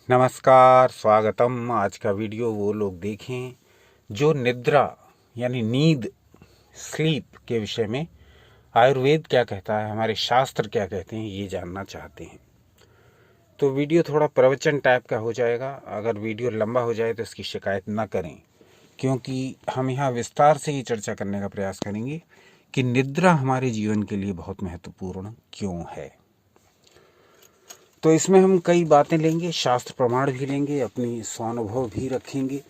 नमस्कार, स्वागतम। आज का वीडियो वो लोग देखें जो निद्रा यानी नींद, स्लीप के विषय में आयुर्वेद क्या कहता है, हमारे शास्त्र क्या कहते हैं, ये जानना चाहते हैं। तो वीडियो थोड़ा प्रवचन टाइप का हो जाएगा। अगर वीडियो लंबा हो जाए तो इसकी शिकायत ना करें, क्योंकि हम यहाँ विस्तार से ही चर्चा करने का प्रयास करेंगे कि निद्रा हमारे जीवन के लिए बहुत महत्वपूर्ण क्यों है। तो इसमें हम कई बातें लेंगे, शास्त्र प्रमाण भी लेंगे, अपनी स्वानुभव भी रखेंगे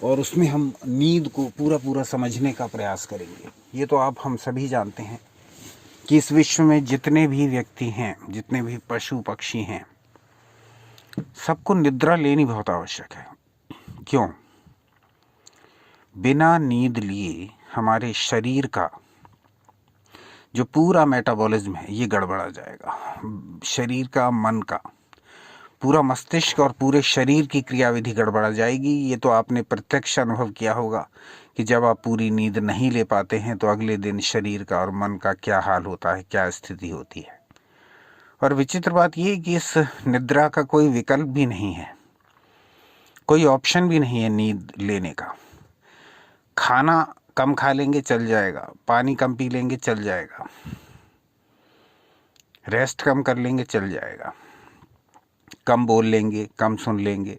और उसमें हम नींद को पूरा समझने का प्रयास करेंगे। ये तो आप हम सभी जानते हैं कि इस विश्व में जितने भी व्यक्ति हैं, जितने भी पशु पक्षी हैं, सबको निद्रा लेनी बहुत आवश्यक है। क्यों? बिना नींद लिए हमारे शरीर का जो पूरा मेटाबॉलिज्म है ये गड़बड़ा जाएगा। शरीर का, मन का, पूरा मस्तिष्क और पूरे शरीर की क्रियाविधि गड़बड़ा जाएगी। ये तो आपने प्रत्यक्ष अनुभव किया होगा कि जब आप पूरी नींद नहीं ले पाते हैं तो अगले दिन शरीर का और मन का क्या हाल होता है, क्या स्थिति होती है। और विचित्र बात यह है कि इस निद्रा का कोई विकल्प भी नहीं है, कोई ऑप्शन भी नहीं है नींद लेने का। खाना कम खा लेंगे चल जाएगा, पानी कम पी लेंगे चल जाएगा, रेस्ट कम कर लेंगे चल जाएगा, कम बोल लेंगे, कम सुन लेंगे,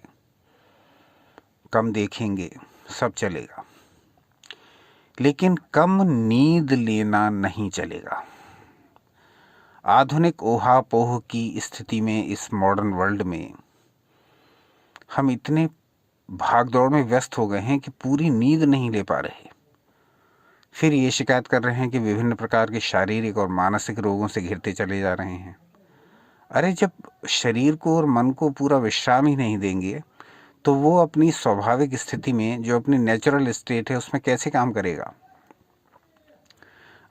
कम देखेंगे, सब चलेगा, लेकिन कम नींद लेना नहीं चलेगा। आधुनिक ओहापोह की स्थिति में, इस मॉडर्न वर्ल्ड में हम इतने भागदौड़ में व्यस्त हो गए हैं कि पूरी नींद नहीं ले पा रहे। फिर ये शिकायत कर रहे हैं कि विभिन्न प्रकार के शारीरिक और मानसिक रोगों से घिरते चले जा रहे हैं। अरे, जब शरीर को और मन को पूरा विश्राम ही नहीं देंगे तो वो अपनी स्वाभाविक स्थिति में, जो अपनी नेचुरल स्टेट है, उसमें कैसे काम करेगा।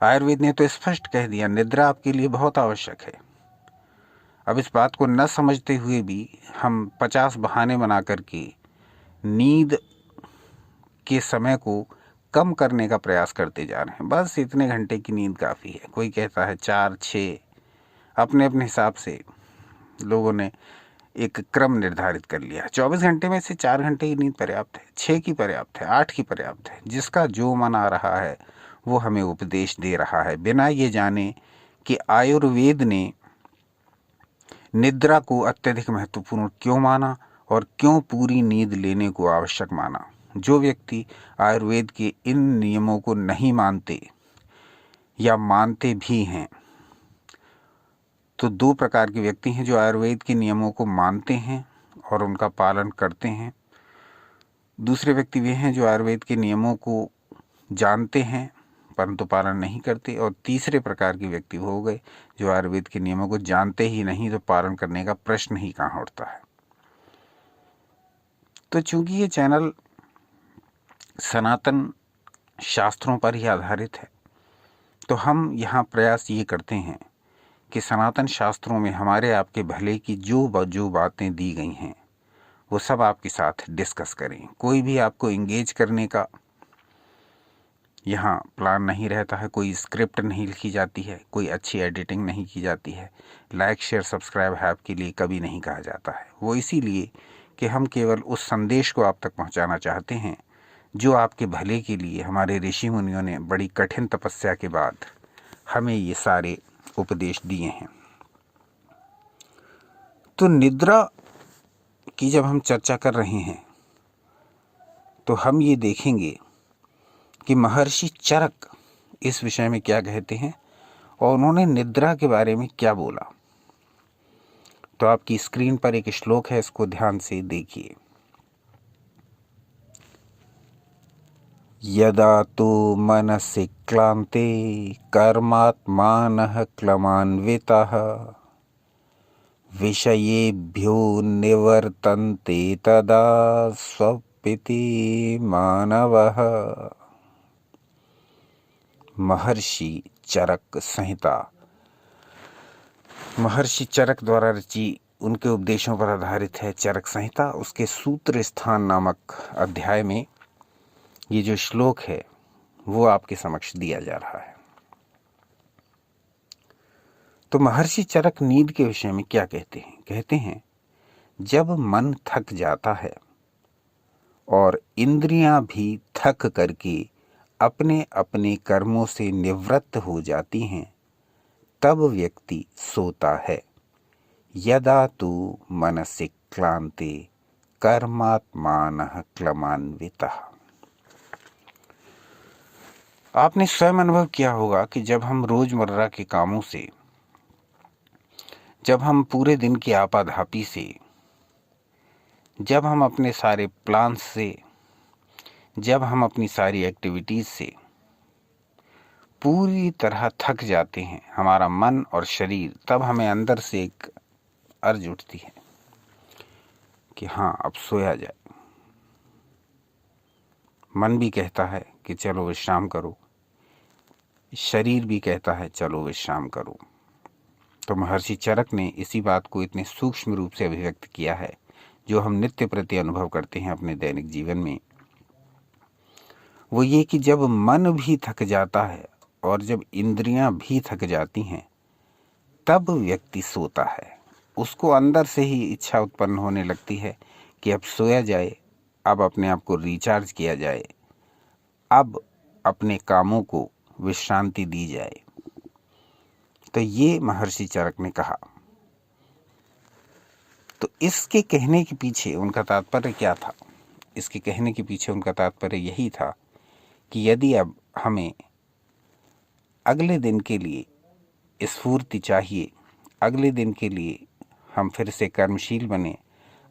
आयुर्वेद ने तो स्पष्ट कह दिया, निद्रा आपके लिए बहुत आवश्यक है। अब इस बात को न समझते हुए भी हम 50 बहाने बना करके नींद के समय को कम करने का प्रयास करते जा रहे हैं। बस इतने घंटे की नींद काफ़ी है। कोई कहता है 4-6, अपने अपने हिसाब से लोगों ने एक क्रम निर्धारित कर लिया। 24 घंटे में से 4 घंटे की नींद पर्याप्त है, 6 की पर्याप्त है, 8 की पर्याप्त है। जिसका जो मन आ रहा है वो हमें उपदेश दे रहा है, बिना ये जाने कि आयुर्वेद ने निद्रा को अत्यधिक महत्वपूर्ण क्यों माना और क्यों पूरी नींद लेने को आवश्यक माना। जो व्यक्ति आयुर्वेद के इन नियमों को नहीं मानते या मानते भी हैं, तो 2 प्रकार के व्यक्ति हैं। जो आयुर्वेद के नियमों को मानते हैं और उनका पालन करते हैं। दूसरे व्यक्ति वे हैं जो आयुर्वेद के नियमों को जानते हैं परंतु पालन नहीं करते। और तीसरे प्रकार के व्यक्ति हो गए जो आयुर्वेद के नियमों को जानते ही नहीं, तो पालन करने का प्रश्न ही कहाँ उठता है। तो चूंकि ये चैनल सनातन शास्त्रों पर ही आधारित है, तो हम यहाँ प्रयास ये करते हैं कि सनातन शास्त्रों में हमारे आपके भले की जो बातें दी गई हैं वो सब आपके साथ डिस्कस करें। कोई भी आपको इंगेज करने का यहाँ प्लान नहीं रहता है, कोई स्क्रिप्ट नहीं लिखी जाती है, कोई अच्छी एडिटिंग नहीं की जाती है, लाइक शेयर सब्सक्राइब है आपके लिए कभी नहीं कहा जाता है। वो इसीलिए कि हम केवल उस संदेश को आप तक पहुँचाना चाहते हैं जो आपके भले के लिए हमारे ऋषि मुनियों ने बड़ी कठिन तपस्या के बाद हमें ये सारे उपदेश दिए हैं। तो निद्रा की जब हम चर्चा कर रहे हैं तो हम ये देखेंगे कि महर्षि चरक इस विषय में क्या कहते हैं और उन्होंने निद्रा के बारे में क्या बोला। तो आपकी स्क्रीन पर एक श्लोक है, इसको ध्यान से देखिए। यदा तो मनसि क्लान्ते कर्मात्मानः क्लमान्वितः विषयेभ्यो निवर्तन्ते तदा स्वपिति मानवः। महर्षि चरक संहिता, महर्षि चरक द्वारा रची, उनके उपदेशों पर आधारित है चरक संहिता। उसके सूत्र स्थान नामक अध्याय में ये जो श्लोक है वो आपके समक्ष दिया जा रहा है। तो महर्षि चरक नींद के विषय में क्या कहते हैं? कहते हैं, जब मन थक जाता है और इंद्रियां भी थक करके अपने अपने कर्मों से निवृत्त हो जाती हैं, तब व्यक्ति सोता है। यदा तु मनसि क्लान्ते कर्मात्मानः क्लमान्वितः। आपने स्वयं अनुभव किया होगा कि जब हम रोजमर्रा के कामों से, जब हम पूरे दिन की आपाधापी से, जब हम अपने सारे प्लान्स से, जब हम अपनी सारी एक्टिविटीज से पूरी तरह थक जाते हैं, हमारा मन और शरीर, तब हमें अंदर से एक अर्ज उठती है कि हाँ, अब सोया जाए। मन भी कहता है कि चलो विश्राम करो, शरीर भी कहता है चलो विश्राम करो। तो महर्षि चरक ने इसी बात को इतने सूक्ष्म रूप से अभिव्यक्त किया है, जो हम नित्य प्रति अनुभव करते हैं अपने दैनिक जीवन में। वो ये कि जब मन भी थक जाता है और जब इंद्रियां भी थक जाती हैं, तब व्यक्ति सोता है। उसको अंदर से ही इच्छा उत्पन्न होने लगती है कि अब सोया जाए, अब अपने आप को रिचार्ज किया जाए, अब अपने कामों को विश्रांति दी जाए। तो ये महर्षि चरक ने कहा। तो इसके कहने के पीछे उनका तात्पर्य क्या था? इसके कहने के पीछे उनका तात्पर्य यही था कि यदि अब हमें अगले दिन के लिए स्फूर्ति चाहिए, अगले दिन के लिए हम फिर से कर्मशील बने,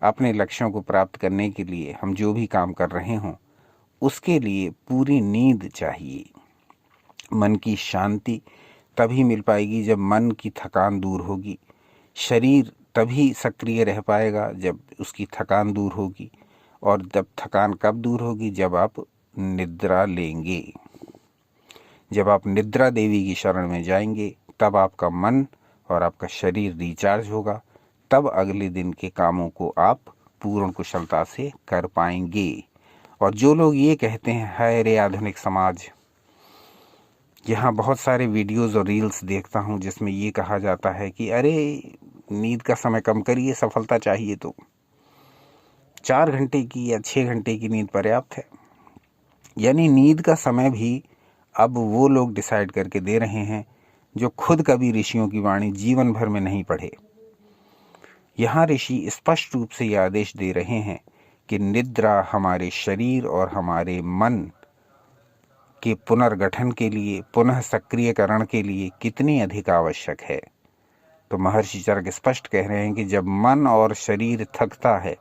अपने लक्ष्यों को प्राप्त करने के लिए हम जो भी काम कर रहे हों, उसके लिए पूरी नींद चाहिए। मन की शांति तभी मिल पाएगी जब मन की थकान दूर होगी। शरीर तभी सक्रिय रह पाएगा जब उसकी थकान दूर होगी। और जब थकान कब दूर होगी? जब आप निद्रा लेंगे, जब आप निद्रा देवी की शरण में जाएंगे, तब आपका मन और आपका शरीर रिचार्ज होगा। तब अगले दिन के कामों को आप पूर्ण कुशलता से कर पाएंगे। और जो लोग ये कहते हैं, हाय रे आधुनिक समाज, यहाँ बहुत सारे वीडियोस और रील्स देखता हूँ जिसमें ये कहा जाता है कि अरे नींद का समय कम करिए, सफलता चाहिए तो 4 घंटे की या 6 घंटे की नींद पर्याप्त है। यानी नींद का समय भी अब वो लोग डिसाइड करके दे रहे हैं जो खुद कभी ऋषियों की वाणी जीवन भर में नहीं पढ़े। यहाँ ऋषि स्पष्ट रूप से यह आदेश दे रहे हैं कि निद्रा हमारे शरीर और हमारे मन के पुनर्गठन के लिए, पुनः सक्रियकरण के लिए कितनी अधिक आवश्यक है। तो महर्षि चरक स्पष्ट कह रहे हैं कि जब मन और शरीर थकता है,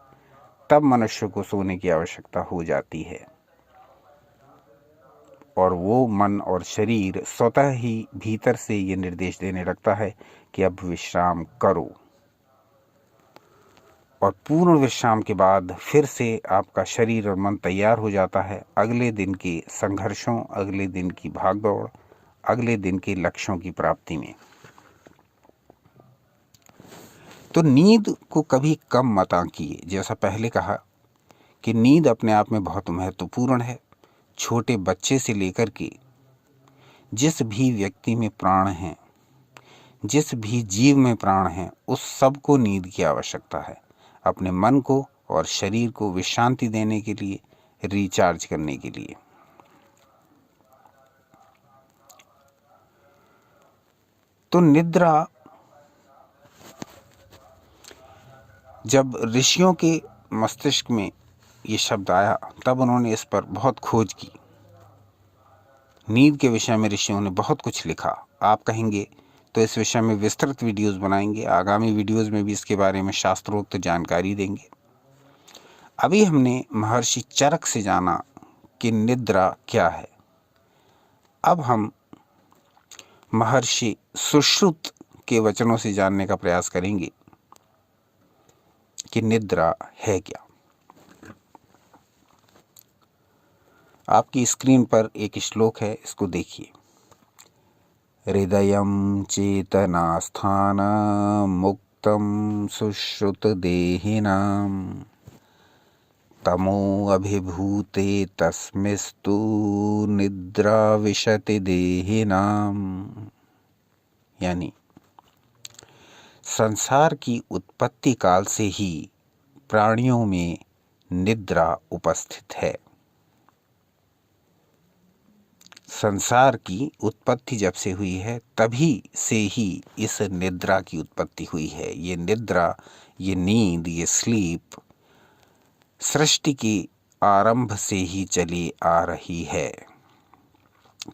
तब मनुष्य को सोने की आवश्यकता हो जाती है। और वो मन और शरीर स्वतः ही भीतर से ये निर्देश देने लगता है कि अब विश्राम करो। और पूर्ण विश्राम के बाद फिर से आपका शरीर और मन तैयार हो जाता है अगले दिन के संघर्षों, अगले दिन की भागदौड़, अगले दिन के लक्ष्यों की प्राप्ति में। तो नींद को कभी कम मत आंकिए। जैसा पहले कहा कि नींद अपने आप में बहुत महत्वपूर्ण है। छोटे बच्चे से लेकर के जिस भी व्यक्ति में प्राण हैं, जिस भी जीव में प्राण हैं, उस सबको नींद की आवश्यकता है, अपने मन को और शरीर को विश्रांति देने के लिए, रिचार्ज करने के लिए। तो निद्रा, जब ऋषियों के मस्तिष्क में ये शब्द आया, तब उन्होंने इस पर बहुत खोज की। नींद के विषय में ऋषियों ने बहुत कुछ लिखा। आप कहेंगे तो इस विषय में विस्तृत वीडियोस बनाएंगे, आगामी वीडियोस में भी इसके बारे में शास्त्रोक्त जानकारी देंगे। अभी हमने महर्षि चरक से जाना कि निद्रा क्या है। अब हम महर्षि सुश्रुत के वचनों से जानने का प्रयास करेंगे कि निद्रा है क्या। आपकी स्क्रीन पर एक श्लोक है, इसको देखिए। हृदयं चेतनास्थान मुक्तं सुश्रुत देहिनां तमो अभिभूते तस्मिस्तु निद्रा विशति देहिनां। यानी संसार की उत्पत्ति काल से ही प्राणियों में निद्रा उपस्थित है। संसार की उत्पत्ति जब से हुई है तभी से ही इस निद्रा की उत्पत्ति हुई है। ये निद्रा, ये नींद, ये स्लीप सृष्टि के आरंभ से ही चली आ रही है।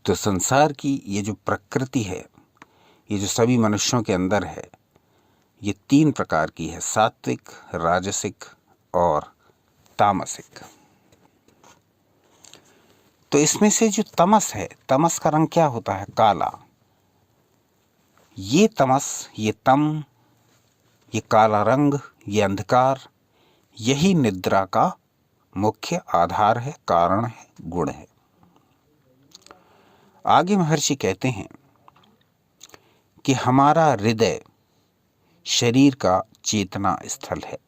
तो संसार की ये जो प्रकृति है, ये जो सभी मनुष्यों के अंदर है, ये 3 प्रकार की है, सात्विक, राजसिक और तामसिक। तो इसमें से जो तमस है, तमस का रंग क्या होता है? काला। ये तमस, ये तम, ये काला रंग, ये अंधकार, यही निद्रा का मुख्य आधार है, कारण है, गुण है। आगे महर्षि कहते हैं कि हमारा हृदय शरीर का चेतना स्थल है।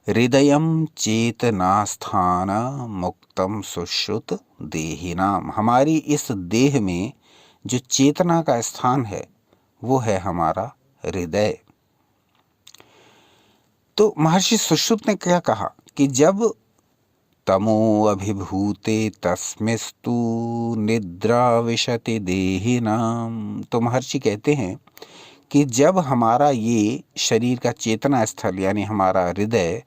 हृदयम चेतनास्थान मुक्तम सुश्रुत देहिनाम। हमारी इस देह में जो चेतना का स्थान है वो है हमारा हृदय। तो महर्षि सुश्रुत ने क्या कहा कि जब तमो अभिभूते तस्मिस्तु निद्रा विशति देहिनाम। तो महर्षि कहते हैं कि जब हमारा ये शरीर का चेतना स्थल यानी हमारा हृदय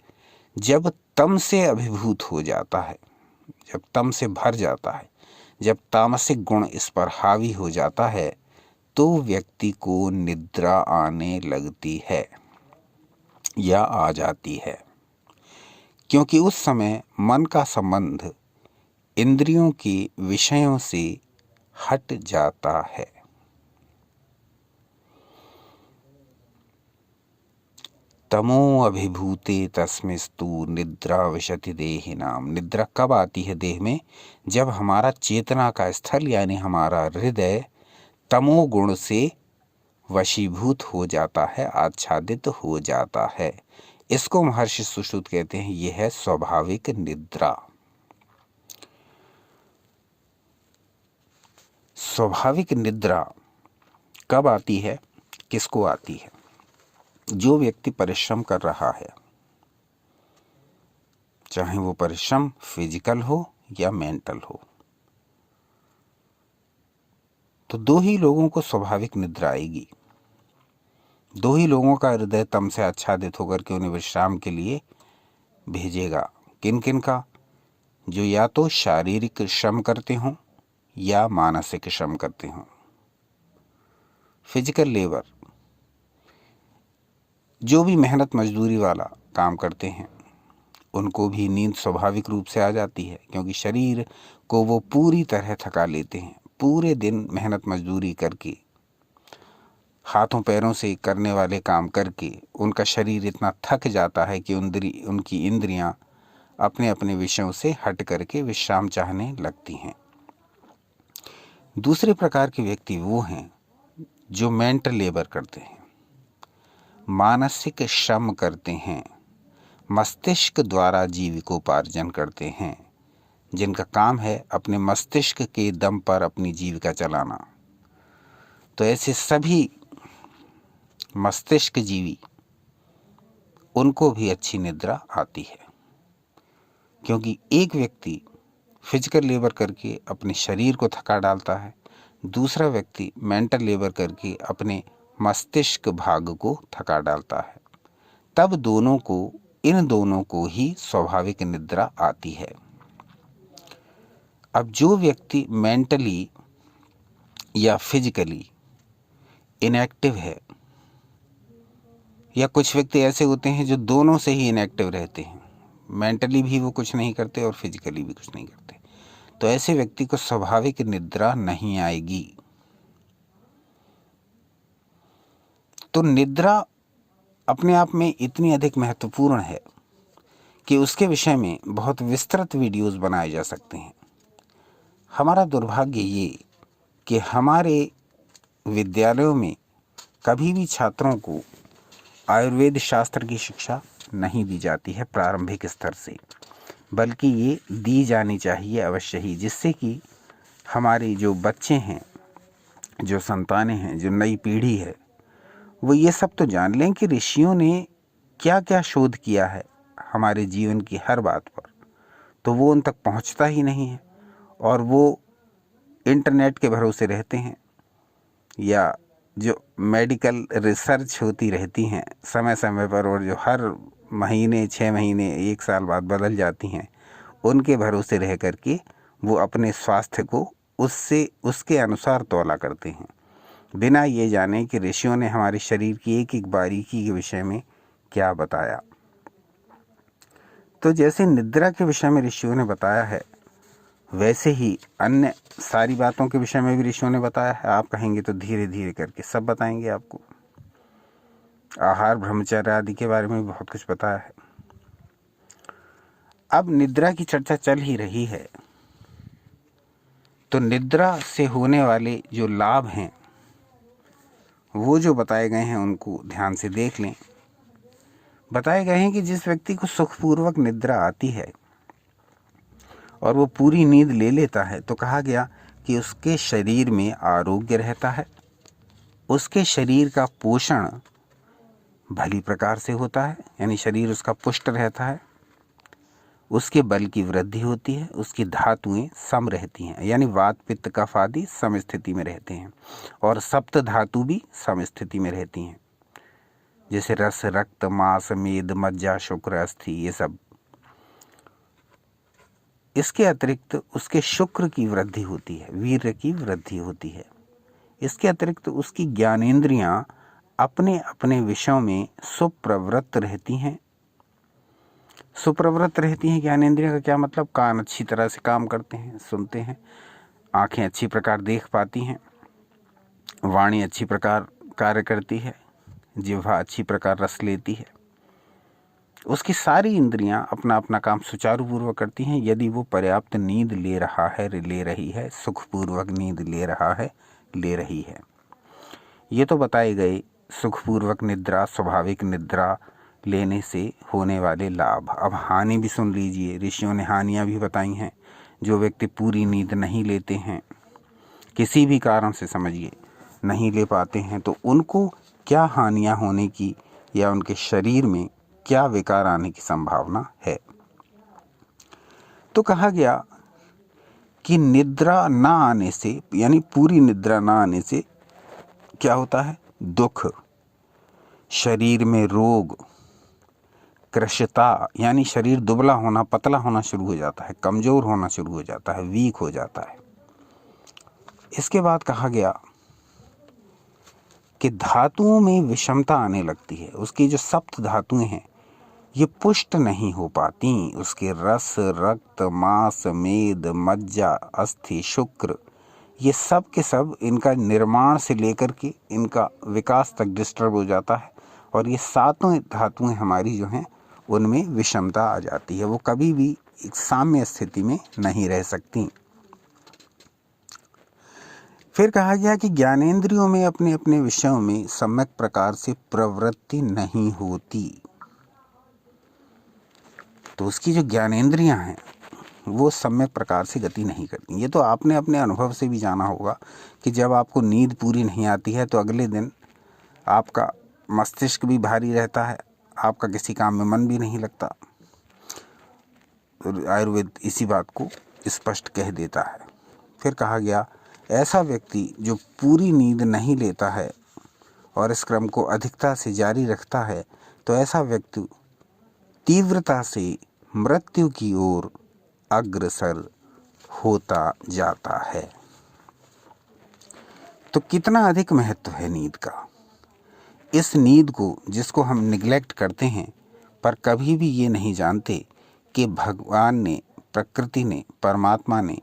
जब तम से अभिभूत हो जाता है, जब तम से भर जाता है, जब तामसिक गुण इस पर हावी हो जाता है, तो व्यक्ति को निद्रा आने लगती है या आ जाती है। क्योंकि उस समय मन का संबंध इंद्रियों के विषयों से हट जाता है। तमो अभिभूते तस्मिस्तु निद्रा विशति देहिनाम। निद्रा कब आती है देह में? जब हमारा चेतना का स्थल यानी हमारा हृदय तमो गुण से वशीभूत हो जाता है, आच्छादित हो जाता है। इसको महर्षि सुश्रुत कहते हैं, यह है स्वाभाविक निद्रा। स्वाभाविक निद्रा कब आती है, किसको आती है? जो व्यक्ति परिश्रम कर रहा है, चाहे वो परिश्रम फिजिकल हो या मेंटल हो, तो 2 ही लोगों को स्वाभाविक निद्रा आएगी। 2 ही लोगों का हृदय तम से आच्छादित होकर के उन्हें विश्राम के लिए भेजेगा। किन किन का? जो या तो शारीरिक श्रम करते हों या मानसिक श्रम करते हों। फिजिकल लेबर, जो भी मेहनत मजदूरी वाला काम करते हैं, उनको भी नींद स्वाभाविक रूप से आ जाती है, क्योंकि शरीर को वो पूरी तरह थका लेते हैं। पूरे दिन मेहनत मजदूरी करके, हाथों पैरों से करने वाले काम करके उनका शरीर इतना थक जाता है कि उनकी इंद्रियां अपने अपने विषयों से हट करके विश्राम चाहने लगती हैं। दूसरे प्रकार के व्यक्ति वो हैं जो मेंटल लेबर करते हैं, मानसिक श्रम करते हैं, मस्तिष्क द्वारा जीविकोपार्जन करते हैं, जिनका काम है अपने मस्तिष्क के दम पर अपनी जीविका चलाना। तो ऐसे सभी मस्तिष्क जीवी, उनको भी अच्छी निद्रा आती है। क्योंकि एक व्यक्ति फिजिकल लेबर करके अपने शरीर को थका डालता है, दूसरा व्यक्ति मेंटल लेबर करके अपने मस्तिष्क भाग को थका डालता है। तब इन दोनों को ही स्वाभाविक निद्रा आती है। अब जो व्यक्ति मेंटली या फिजिकली इनएक्टिव है, या कुछ व्यक्ति ऐसे होते हैं जो दोनों से ही इनएक्टिव रहते हैं, मेंटली भी वो कुछ नहीं करते और फिजिकली भी कुछ नहीं करते, तो ऐसे व्यक्ति को स्वाभाविक निद्रा नहीं आएगी। तो निद्रा अपने आप में इतनी अधिक महत्वपूर्ण है कि उसके विषय में बहुत विस्तृत वीडियोस बनाए जा सकते हैं। हमारा दुर्भाग्य ये कि हमारे विद्यालयों में कभी भी छात्रों को आयुर्वेद शास्त्र की शिक्षा नहीं दी जाती है प्रारंभिक स्तर से, बल्कि ये दी जानी चाहिए अवश्य ही, जिससे कि हमारे जो बच्चे हैं, जो संतानें हैं, जो नई पीढ़ी है, वो ये सब तो जान लें कि ऋषियों ने क्या क्या शोध किया है हमारे जीवन की हर बात पर, तो वो उन तक पहुंचता ही नहीं है और वो इंटरनेट के भरोसे रहते हैं, या जो मेडिकल रिसर्च होती रहती हैं समय समय पर और जो हर महीने 6 महीने 1 साल बाद बदल जाती हैं, उनके भरोसे रह करके वो अपने स्वास्थ्य को उसके अनुसार तौला करते हैं, बिना ये जाने कि ऋषियों ने हमारे शरीर की एक एक बारीकी के विषय में क्या बताया। तो जैसे निद्रा के विषय में ऋषियों ने बताया है, वैसे ही अन्य सारी बातों के विषय में भी ऋषियों ने बताया है। आप कहेंगे तो धीरे धीरे करके सब बताएंगे आपको। आहार ब्रह्मचर्य आदि के बारे में भी बहुत कुछ बताया है। अब निद्रा की चर्चा चल ही रही है, तो निद्रा से होने वाले जो लाभ हैं वो जो बताए गए हैं उनको ध्यान से देख लें। बताए गए हैं कि जिस व्यक्ति को सुखपूर्वक निद्रा आती है और वो पूरी नींद ले लेता है, तो कहा गया कि उसके शरीर में आरोग्य रहता है, उसके शरीर का पोषण भली प्रकार से होता है, यानी शरीर उसका पुष्ट रहता है, उसके बल की वृद्धि होती है, उसकी धातुएं सम रहती हैं, यानी वात पित्त कफ आदि सम स्थिति में रहते हैं, और सप्त धातु भी सम स्थिति में रहती हैं, जैसे रस रक्त मांस मेद मज्जा शुक्र अस्थि ये सब। इसके अतिरिक्त उसके शुक्र की वृद्धि होती है, वीर्य की वृद्धि होती है। इसके अतिरिक्त उसकी ज्ञानेंद्रियां अपने अपने विषयों में सुप्रवृत्त रहती हैं। सुप्रवृत्त रहती हैं ज्ञानेंद्रियां का क्या मतलब? कान अच्छी तरह से काम करते हैं, सुनते हैं, आंखें अच्छी प्रकार देख पाती हैं, वाणी अच्छी प्रकार कार्य करती है, जिह्वा अच्छी प्रकार रस लेती है। उसकी सारी इंद्रियां अपना अपना काम सुचारू पूर्वक करती हैं यदि वो पर्याप्त नींद ले रहा है, ले रही है, सुखपूर्वक नींद ले रहा है, ले रही है। ये तो बताए गए सुखपूर्वक निद्रा, स्वाभाविक निद्रा लेने से होने वाले लाभ। अब हानि भी सुन लीजिए। ऋषियों ने हानियां भी बताई हैं। जो व्यक्ति पूरी नींद नहीं लेते हैं, किसी भी कारण से समझिए नहीं ले पाते हैं, तो उनको क्या हानियां होने की या उनके शरीर में क्या विकार आने की संभावना है। तो कहा गया कि निद्रा ना आने से, यानी पूरी निद्रा ना आने से क्या होता है? दुख, शरीर में रोग, कृशता, यानी शरीर दुबला होना, पतला होना शुरू हो जाता है, कमजोर होना शुरू हो जाता है, वीक हो जाता है। इसके बाद कहा गया कि धातुओं में विषमता आने लगती है। उसकी जो सप्त धातुएं हैं ये पुष्ट नहीं हो पाती। उसके रस रक्त मांस मेद मज्जा अस्थि शुक्र ये सब के सब, इनका निर्माण से लेकर के इनका विकास तक डिस्टर्ब हो जाता है, और ये सातों धातुएं हमारी जो हैं उनमें विषमता आ जाती है। वो कभी भी एक साम्य स्थिति में नहीं रह सकती। फिर कहा गया कि ज्ञानेंद्रियों में अपने अपने विषयों में सम्यक प्रकार से प्रवृत्ति नहीं होती। तो उसकी जो ज्ञानेंद्रियां हैं वो सम्यक प्रकार से गति नहीं करती। ये तो आपने अपने अनुभव से भी जाना होगा कि जब आपको नींद पूरी नहीं आती है तो अगले दिन आपका मस्तिष्क भी भारी रहता है, आपका किसी काम में मन भी नहीं लगता। आयुर्वेद इसी बात को स्पष्ट कह देता है। फिर कहा गया ऐसा व्यक्ति जो पूरी नींद नहीं लेता है और इस क्रम को अधिकता से जारी रखता है, तो ऐसा व्यक्ति तीव्रता से मृत्यु की ओर अग्रसर होता जाता है। तो कितना अधिक महत्व है नींद का। इस नींद को जिसको हम निगलेक्ट करते हैं, पर कभी भी ये नहीं जानते कि भगवान ने, प्रकृति ने, परमात्मा ने,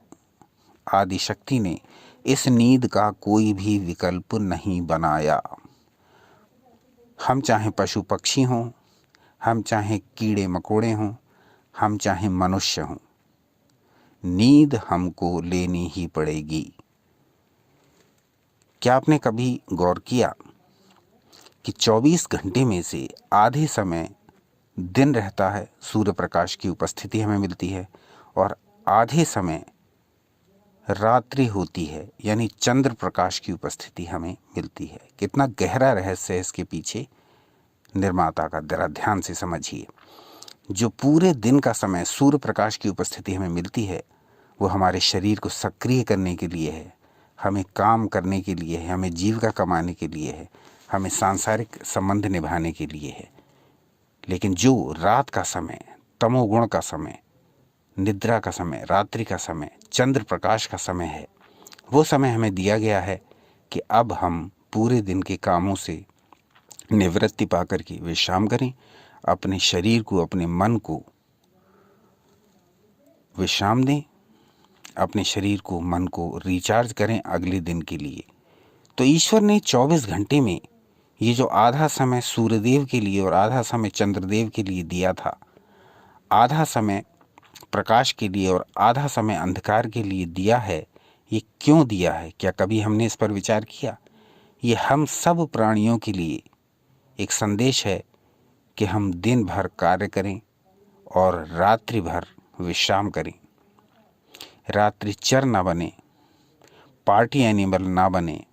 आदि शक्ति ने इस नींद का कोई भी विकल्प नहीं बनाया। हम चाहे पशु पक्षी हों, हम चाहे कीड़े मकोड़े हों, हम चाहे मनुष्य हों, नींद हमको लेनी ही पड़ेगी। क्या आपने कभी गौर किया कि 24 घंटे में से आधे समय दिन रहता है, सूर्य प्रकाश की उपस्थिति हमें मिलती है, और आधे समय रात्रि होती है, यानी चंद्र प्रकाश की उपस्थिति हमें मिलती है। कितना गहरा रहस्य है इसके पीछे, निर्माता का जरा ध्यान से समझिए। जो पूरे दिन का समय सूर्य प्रकाश की उपस्थिति हमें मिलती है वो हमारे शरीर को सक्रिय करने के लिए है, हमें काम करने के लिए है, हमें जीविका कमाने के लिए है, हमें सांसारिक संबंध निभाने के लिए है। लेकिन जो रात का समय, तमोगुण का समय, निद्रा का समय, रात्रि का समय, चंद्र प्रकाश का समय है, वो समय हमें दिया गया है कि अब हम पूरे दिन के कामों से निवृत्ति पाकर के विश्राम करें, अपने शरीर को, अपने मन को विश्राम दें, अपने शरीर को, मन को रिचार्ज करें अगले दिन के लिए। तो ईश्वर ने 24 घंटे में ये जो आधा समय सूर्यदेव के लिए और आधा समय चंद्रदेव के लिए दिया था, आधा समय प्रकाश के लिए और आधा समय अंधकार के लिए दिया है, ये क्यों दिया है? क्या कभी हमने इस पर विचार किया? ये हम सब प्राणियों के लिए एक संदेश है कि हम दिन भर कार्य करें और रात्रि भर विश्राम करें। रात्रि चर ना बने, पार्टी एनिमल ना बने,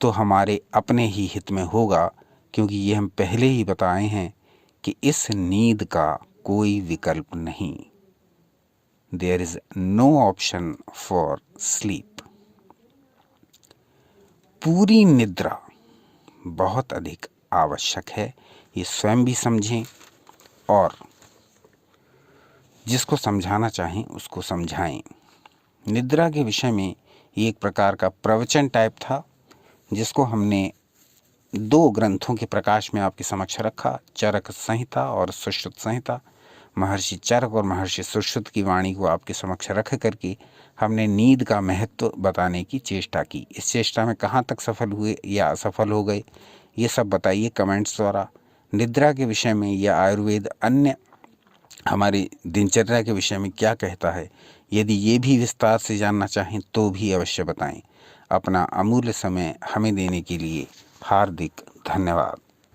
तो हमारे अपने ही हित में होगा, क्योंकि ये हम पहले ही बताए हैं कि इस नींद का कोई विकल्प नहीं। There is no option for sleep. पूरी निद्रा बहुत अधिक आवश्यक है, ये स्वयं भी समझें और जिसको समझाना चाहें उसको समझाएं। निद्रा के विषय में ये एक प्रकार का प्रवचन टाइप था, जिसको हमने 2 ग्रंथों के प्रकाश में आपके समक्ष रखा, चरक संहिता और सुश्रुत संहिता। महर्षि चरक और महर्षि सुश्रुत की वाणी को आपके समक्ष रख करके हमने नींद का महत्व बताने की चेष्टा की। इस चेष्टा में कहाँ तक सफल हुए या असफल हो गए, ये सब बताइए कमेंट्स द्वारा। निद्रा के विषय में या आयुर्वेद अन्य हमारी दिनचर्या के विषय में क्या कहता है, यदि ये भी विस्तार से जानना चाहें तो भी अवश्य बताएं। अपना अमूल्य समय हमें देने के लिए हार्दिक धन्यवाद।